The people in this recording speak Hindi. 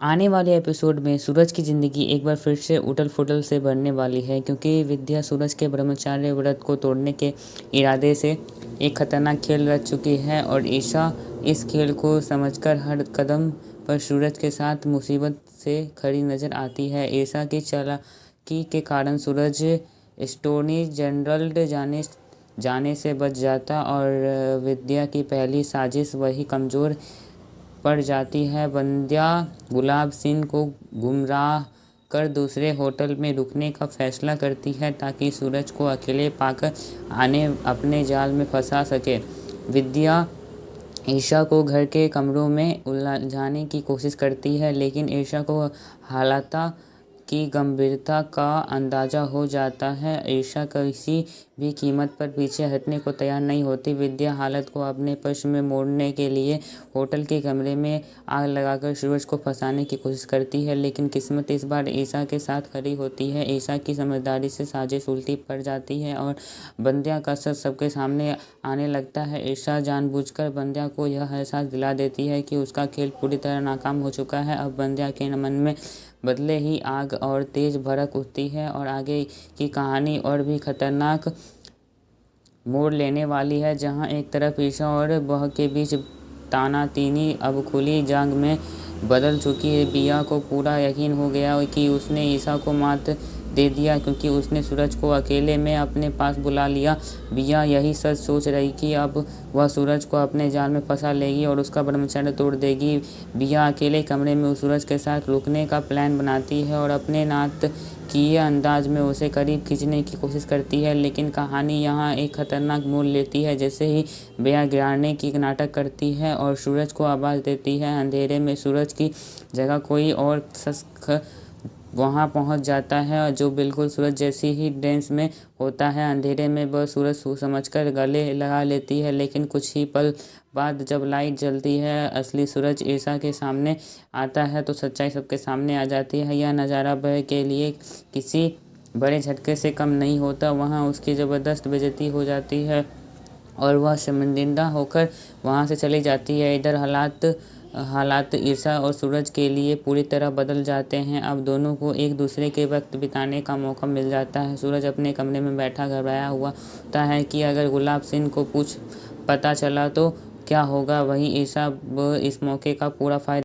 आने वाले एपिसोड में सूरज की ज़िंदगी एक बार फिर से उथल-पुथल से भरने वाली है क्योंकि विद्या सूरज के ब्रह्मचर्य व्रत को तोड़ने के इरादे से एक खतरनाक खेल रच चुकी है और ईशा इस खेल को समझकर हर कदम पर सूरज के साथ मुसीबत से खड़ी नज़र आती है। ईशा की चालाकी के कारण सूरज एटॉर्नी जनरल जाने से बच जाता और विद्या की पहली साजिश वही कमज़ोर पड़ जाती है। बंध्या गुलाब सिंह को गुमराह कर दूसरे होटल में रुकने का फैसला करती है ताकि सूरज को अकेले पाकर अपने जाल में फंसा सके। विद्या ईशा को घर के कमरों में उलझाने की कोशिश करती है, लेकिन ईशा को हालात की गंभीरता का अंदाज़ा हो जाता है। ईशा किसी भी कीमत पर पीछे हटने को तैयार नहीं होती। विद्या हालत को अपने पक्ष में मोड़ने के लिए होटल के कमरे में आग लगाकर सूरज को फंसाने की कोशिश करती है, लेकिन किस्मत इस बार ईशा के साथ खड़ी होती है। ईशा की समझदारी से साजिश उल्टी पड़ जाती है और बंध्या का सच सबके सामने आने लगता है। ईशा जानबूझकर बंध्या को यह एहसास दिला देती है कि उसका खेल पूरी तरह नाकाम हो चुका है। अब बंध्या के मन में बदले ही आग और तेज भड़क उठती है और आगे की कहानी और भी खतरनाक मोड़ लेने वाली है, जहां एक तरफ ईशा और बह के बीच तानातीनी अब खुली जंग में बदल चुकी है। बिया को पूरा यकीन हो गया कि उसने ईशा को मात दे दिया क्योंकि उसने सूरज को अकेले में अपने पास बुला लिया। बिया यही सच सोच रही कि अब वह सूरज को अपने जाल में फंसा लेगी और उसका ब्रह्मचर्य तोड़ देगी। बिया अकेले कमरे में सूरज के साथ रुकने का प्लान बनाती है और अपने नाटकीय अंदाज में उसे करीब खींचने की कोशिश करती है, लेकिन कहानी यहाँ एक खतरनाक मोड़ लेती है। जैसे ही बिया गिराने की नाटक करती है और सूरज को आवाज़ देती है, अंधेरे में सूरज की जगह कोई और शख्स वहां पहुंच जाता है जो बिल्कुल सूरज जैसी ही ड्रेस में होता है। अंधेरे में वह सूरज समझकर गले लगा लेती है, लेकिन कुछ ही पल बाद जब लाइट जलती है, असली सूरज ईशा के सामने आता है तो सच्चाई सबके सामने आ जाती है। यह नज़ारा वह के लिए किसी बड़े झटके से कम नहीं होता। वहाँ उसकी ज़बरदस्त बेइज्जती हो जाती है और वह शर्मिंदा होकर वहाँ से चली जाती है। इधर हालात ईशा और सूरज के लिए पूरी तरह बदल जाते हैं। अब दोनों को एक दूसरे के वक्त बिताने का मौका मिल जाता है। सूरज अपने कमरे में बैठा घबराया हुआ होता है कि अगर गुलाब सिंह को कुछ पता चला तो क्या होगा। वहीं ईशा इस मौके का पूरा फायदा